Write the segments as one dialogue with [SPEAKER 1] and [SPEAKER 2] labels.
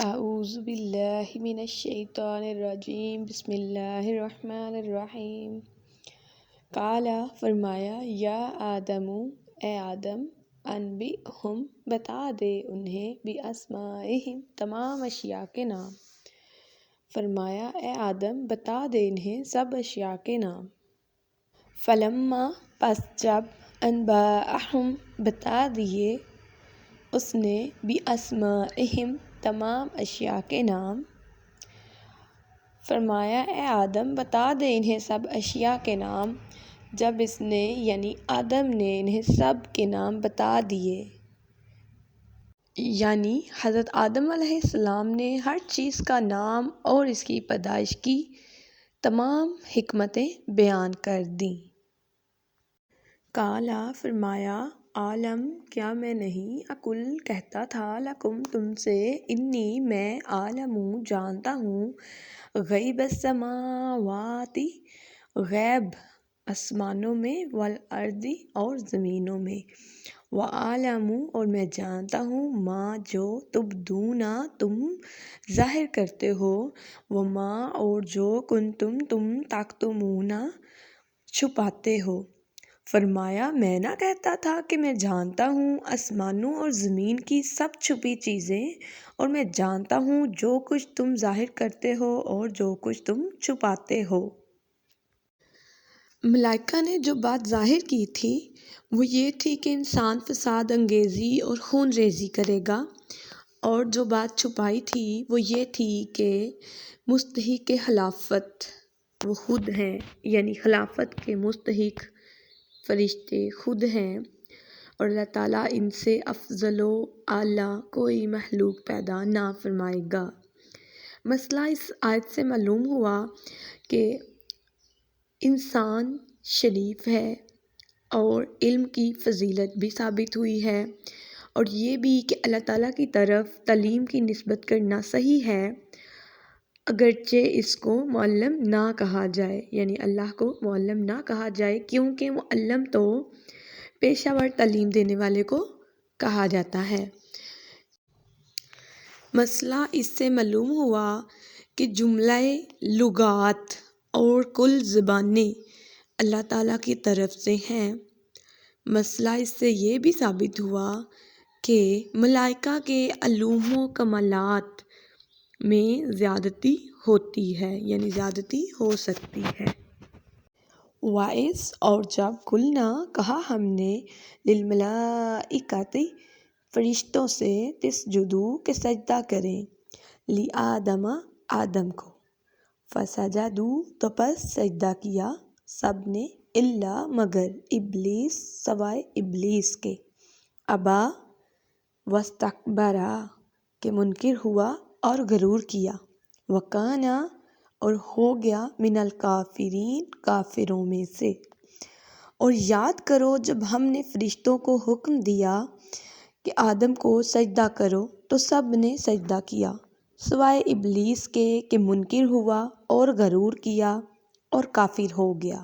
[SPEAKER 1] اعوذ باللہ من الشیطان الرجیم بسم اللہ الرحمن الرحیم۔ قالا فرمایا یا آدم اے آدم انبئہم بتا دے انہیں باسمائہم تمام اشیاء کے نام۔ فرمایا اے آدم بتا دے انہیں سب اشیاء کے نام۔ فلما پس جب انبأہم بتا دیے اس نے باسمائہم تمام اشیاء کے نام۔ فرمایا اے آدم بتا دے انہیں سب اشیاء کے نام جب اس نے یعنی آدم نے انہیں سب کے نام بتا دیے، یعنی حضرت آدم علیہ السلام نے ہر چیز کا نام اور اس کی پیدائش کی تمام حکمتیں بیان کر دیں۔ قالا فرمایا عالم کیا میں نہیں اقول کہتا تھا لکم تم سے انی میں عالم جانتا ہوں غیب السماوات غیب آسمانوں میں والارض اور زمینوں میں وعالم اور میں جانتا ہوں ما جو تبدون تم ظاہر کرتے ہو وما اور جو کنتم تم تکتمون چھپاتے ہو۔ فرمایا میں نہ کہتا تھا کہ میں جانتا ہوں آسمانوں اور زمین کی سب چھپی چیزیں اور میں جانتا ہوں جو کچھ تم ظاہر کرتے ہو اور جو کچھ تم چھپاتے ہو۔ ملائکہ نے جو بات ظاہر کی تھی وہ یہ تھی کہ انسان فساد انگیزی اور خون ریزی کرے گا، اور جو بات چھپائی تھی وہ یہ تھی کہ مستحق خلافت وہ خود ہیں، یعنی خلافت کے مستحق فرشتے خود ہیں، اور اللہ تعالیٰ ان سے افضل و اعلیٰ کوئی مخلوق پیدا نہ فرمائے گا۔ مسئلہ اس آیت سے معلوم ہوا کہ انسان شریف ہے اور علم کی فضیلت بھی ثابت ہوئی ہے، اور یہ بھی کہ اللہ تعالیٰ کی طرف تعلیم کی نسبت کرنا صحیح ہے اگرچہ اس کو معلم نہ کہا جائے، یعنی اللہ کو معلم نہ کہا جائے، کیونکہ معلم تو پیشہ ور تعلیم دینے والے کو کہا جاتا ہے۔ مسئلہ اس سے معلوم ہوا کہ جملہ لغات اور کل زبانیں اللہ تعالیٰ کی طرف سے ہیں۔ مسئلہ اس سے یہ بھی ثابت ہوا کہ ملائکہ کے علوم و کمالات میں زیادتی ہوتی ہے، یعنی زیادتی ہو سکتی ہے۔ وَإِذْ اور جب قُلْنَا کہا ہم نے لِلْمَلَائِکَةِ فرشتوں سے اسجدوا کہ سجدہ کریں لِآدَمَ آدم کو، فسجدوا تو پس سجدہ کیا سب نے الا مگر ابلیس سوائے ابلیس کے، ابا واستکبرا کہ منکر ہوا اور غرور کیا، وکانا اور ہو گیا من الکافرین کافروں میں سے۔ اور یاد کرو جب ہم نے فرشتوں کو حکم دیا کہ آدم کو سجدہ کرو تو سب نے سجدہ کیا سوائے ابلیس کے کہ منکر ہوا اور غرور کیا اور کافر ہو گیا۔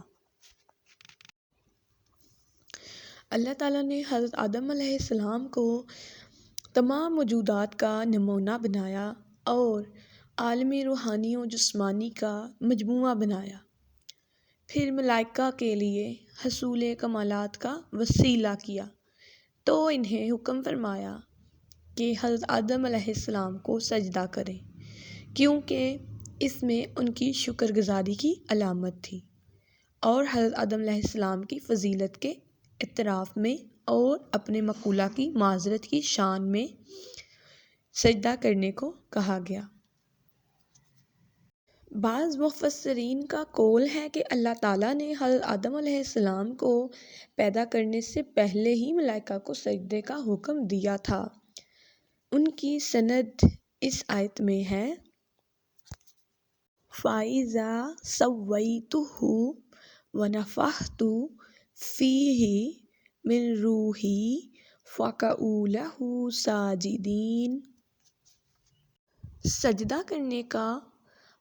[SPEAKER 1] اللہ تعالیٰ نے حضرت آدم علیہ السلام کو تمام موجودات کا نمونہ بنایا اور عالمی روحانی و جسمانی کا مجموعہ بنایا، پھر ملائکہ کے لیے حصول کمالات کا وسیلہ کیا، تو انہیں حکم فرمایا کہ حضرت آدم علیہ السلام کو سجدہ کریں، کیونکہ اس میں ان کی شکر گزاری کی علامت تھی، اور حضرت آدم علیہ السلام کی فضیلت کے اعتراف میں اور اپنے مقولہ کی معذرت کی شان میں سجدہ کرنے کو کہا گیا۔ بعض مفسرین کا قول ہے کہ اللہ تعالیٰ نے حضرت آدم علیہ السلام کو پیدا کرنے سے پہلے ہی ملائکہ کو سجدے کا حکم دیا تھا۔ ان کی سند اس آیت میں ہے فَإِذَا سَوَّيْتُهُ وَنَفَخْتُ فِيهِ مِن رُوحِي فَقَعُوا لَهُ سَاجِدِينَ۔ سجدہ کرنے کا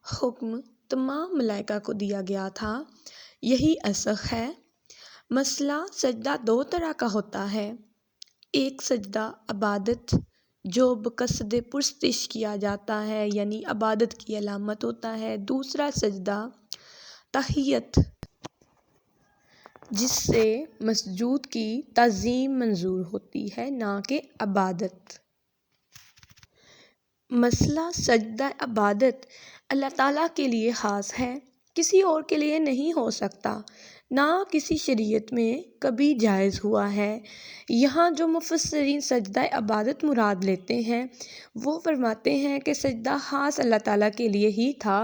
[SPEAKER 1] حکم تمام ملائکہ کو دیا گیا تھا، یہی اصح ہے۔ مسئلہ سجدہ دو طرح کا ہوتا ہے، ایک سجدہ عبادت جو بقصد پرستش کیا جاتا ہے یعنی عبادت کی علامت ہوتا ہے۔ دوسرا سجدہ تحیت، جس سے مسجود کی تعظیم منظور ہوتی ہے نہ کہ عبادت۔ مسئلہ سجدہ عبادت اللہ تعالیٰ کے لیے خاص ہے، کسی اور کے لیے نہیں ہو سکتا، نہ کسی شریعت میں کبھی جائز ہوا ہے۔ یہاں جو مفسرین سجدہ عبادت مراد لیتے ہیں وہ فرماتے ہیں کہ سجدہ خاص اللہ تعالیٰ کے لیے ہی تھا،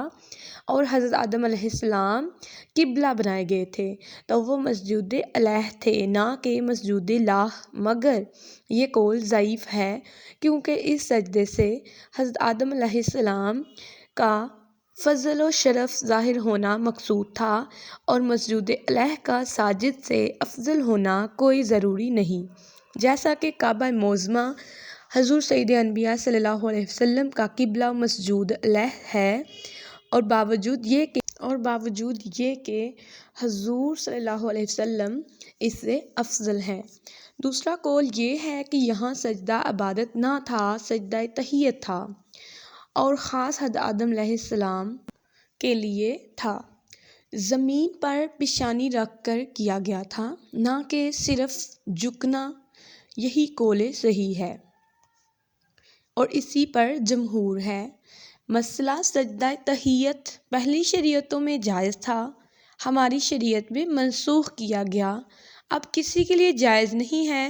[SPEAKER 1] اور حضرت آدم علیہ السلام قبلہ بنائے گئے تھے تو وہ مسجود الہ تھے نہ کہ مسجود لاہ، مگر یہ قول ضعیف ہے کیونکہ اس سجدے سے حضرت آدم علیہ السلام کا فضل و شرف ظاہر ہونا مقصود تھا، اور مسجود الہ کا ساجد سے افضل ہونا کوئی ضروری نہیں، جیسا کہ کعبہ معظمہ حضور سید انبیاء صلی اللہ علیہ وسلم کا قبلہ مسجود الہ ہے، اور باوجود یہ کہ حضور صلی اللہ علیہ وسلم اس سے افضل ہیں۔ دوسرا قول یہ ہے کہ یہاں سجدہ عبادت نہ تھا، سجدہ تحیت تھا، اور خاص حضرت آدم علیہ السلام کے لیے تھا، زمین پر پیشانی رکھ کر کیا گیا تھا، نہ کہ صرف جھکنا۔ یہی قول صحیح ہے اور اسی پر جمہور ہے۔ مسئلہ سجدہ تحیت پہلی شریعتوں میں جائز تھا، ہماری شریعت میں منسوخ کیا گیا، اب کسی کے لیے جائز نہیں ہے،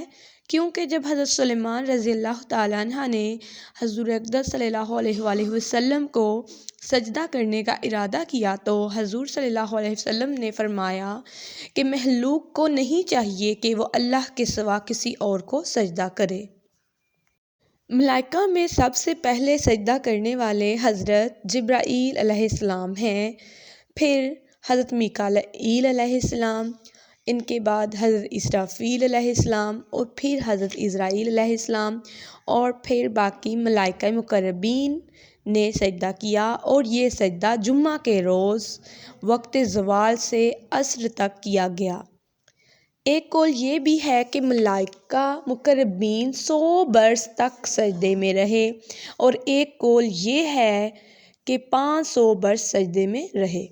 [SPEAKER 1] کیونکہ جب حضرت سلیمان رضی اللہ تعالیٰ عنہ نے حضور اقدس صلی اللہ علیہ وآلہ وسلم کو سجدہ کرنے کا ارادہ کیا تو حضور صلی اللہ علیہ وسلم نے فرمایا کہ مخلوق کو نہیں چاہیے کہ وہ اللہ کے سوا کسی اور کو سجدہ کرے۔ ملائکہ میں سب سے پہلے سجدہ کرنے والے حضرت جبرائیل علیہ السلام ہیں، پھر حضرت میکائیل علیہ السلام، ان کے بعد حضرت اسرافیل علیہ السلام، اور پھر حضرت عزرائیل علیہ السلام، اور پھر باقی ملائکہ مقربین نے سجدہ کیا، اور یہ سجدہ جمعہ کے روز وقت زوال سے عصر تک کیا گیا۔ ایک قول یہ بھی ہے کہ ملائکہ مقربین 100 برس تک سجدے میں رہے، اور ایک قول یہ ہے کہ 500 برس سجدے میں رہے۔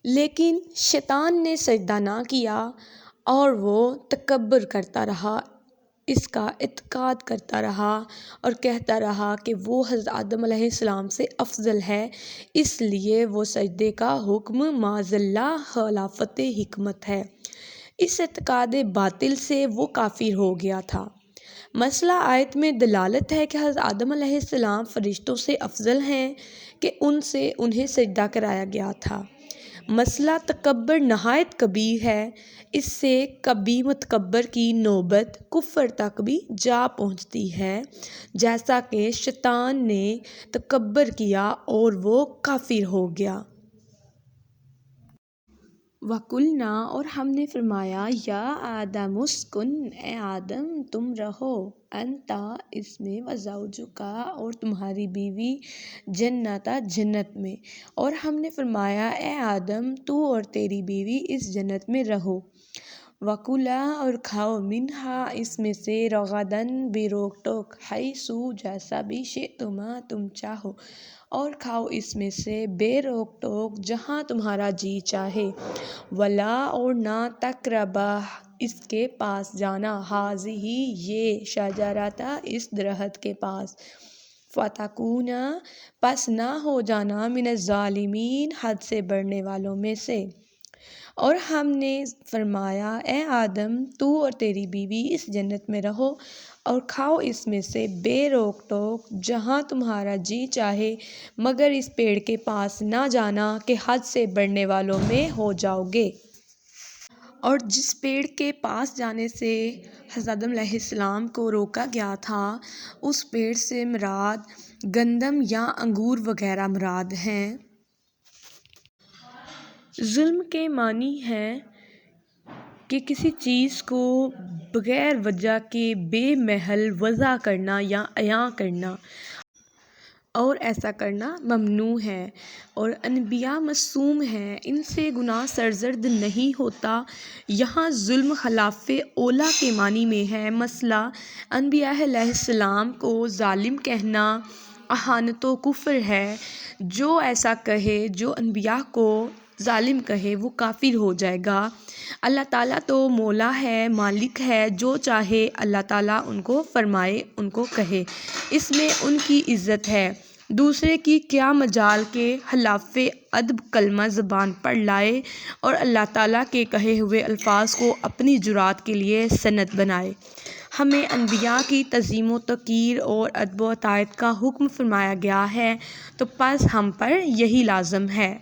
[SPEAKER 1] لیکن شیطان نے سجدہ نہ کیا اور وہ تکبر کرتا رہا، اس کا اعتقاد کرتا رہا اور کہتا رہا کہ وہ حضرت آدم علیہ السلام سے افضل ہے، اس لیے وہ سجدے کا حکم معاذ اللہ خلافت حکمت ہے۔ اس اعتقاد باطل سے وہ کافر ہو گیا تھا۔ مسئلہ آیت میں دلالت ہے کہ حضرت آدم علیہ السلام فرشتوں سے افضل ہیں کہ ان سے انہیں سجدہ کرایا گیا تھا۔ مسئلہ تکبر نہایت کبیر ہے، اس سے کبھی متکبر کی نوبت کفر تک بھی جا پہنچتی ہے، جیسا کہ شیطان نے تکبر کیا اور وہ کافر ہو گیا۔ وَقُلْنَا، اور ہم نے فرمایا، یا آدم اسکن، اے آدم تم رہو، انتا اس میں، وزوجکا، اور تمہاری بیوی، جنتا جنت میں، اور ہم نے فرمایا اے آدم تو اور تیری بیوی اس جنت میں رہو، وَکُلَا، اور کھاؤ، منہا اس میں سے، رغداً بے روک ٹوک، حیث جیسا بھی، شئتما تم چاہو، اور کھاؤ اس میں سے بے روک ٹوک جہاں تمہارا جی چاہے، ولا، اور نہ تقربا اس کے پاس جانا، ہذہ یہ، شجرۃ اس درخت کے پاس، فتکونا پس نہ ہو جانا، من الظالمین حد سے بڑھنے والوں میں سے۔ اور ہم نے فرمایا اے آدم تو اور تیری بیوی اس جنت میں رہو اور کھاؤ اس میں سے بے روک ٹوک جہاں تمہارا جی چاہے، مگر اس پیڑ کے پاس نہ جانا کہ حد سے بڑھنے والوں میں ہو جاؤ گے۔ اور جس پیڑ کے پاس جانے سے حضرت آدم علیہ السلام کو روکا گیا تھا، اس پیڑ سے مراد گندم یا انگور وغیرہ مراد ہیں۔ ظلم کے معنی ہے کہ کسی چیز کو بغیر وجہ کے بے محل وضع کرنا یا عیاں کرنا، اور ایسا کرنا ممنوع ہے، اور انبیاء معصوم ہیں، ان سے گناہ سرزد نہیں ہوتا۔ یہاں ظلم خلاف اولیٰ کے معنی میں ہے۔ مسئلہ انبیاء علیہ السلام کو ظالم کہنا اہانت و کفر ہے۔ جو ایسا کہے، جو انبیاء کو ظالم کہے، وہ کافر ہو جائے گا۔ اللہ تعالیٰ تو مولا ہے، مالک ہے، جو چاہے اللہ تعالیٰ ان کو فرمائے، ان کو کہے، اس میں ان کی عزت ہے۔ دوسرے کی کیا مجال کہ خلاف ادب کلمہ زبان پر لائے اور اللہ تعالیٰ کے کہے ہوئے الفاظ کو اپنی جرات کے لیے سند بنائے۔ ہمیں انبیاء کی تعظیم و توقیر اور ادب و اطاعت کا حکم فرمایا گیا ہے، تو پس ہم پر یہی لازم ہے۔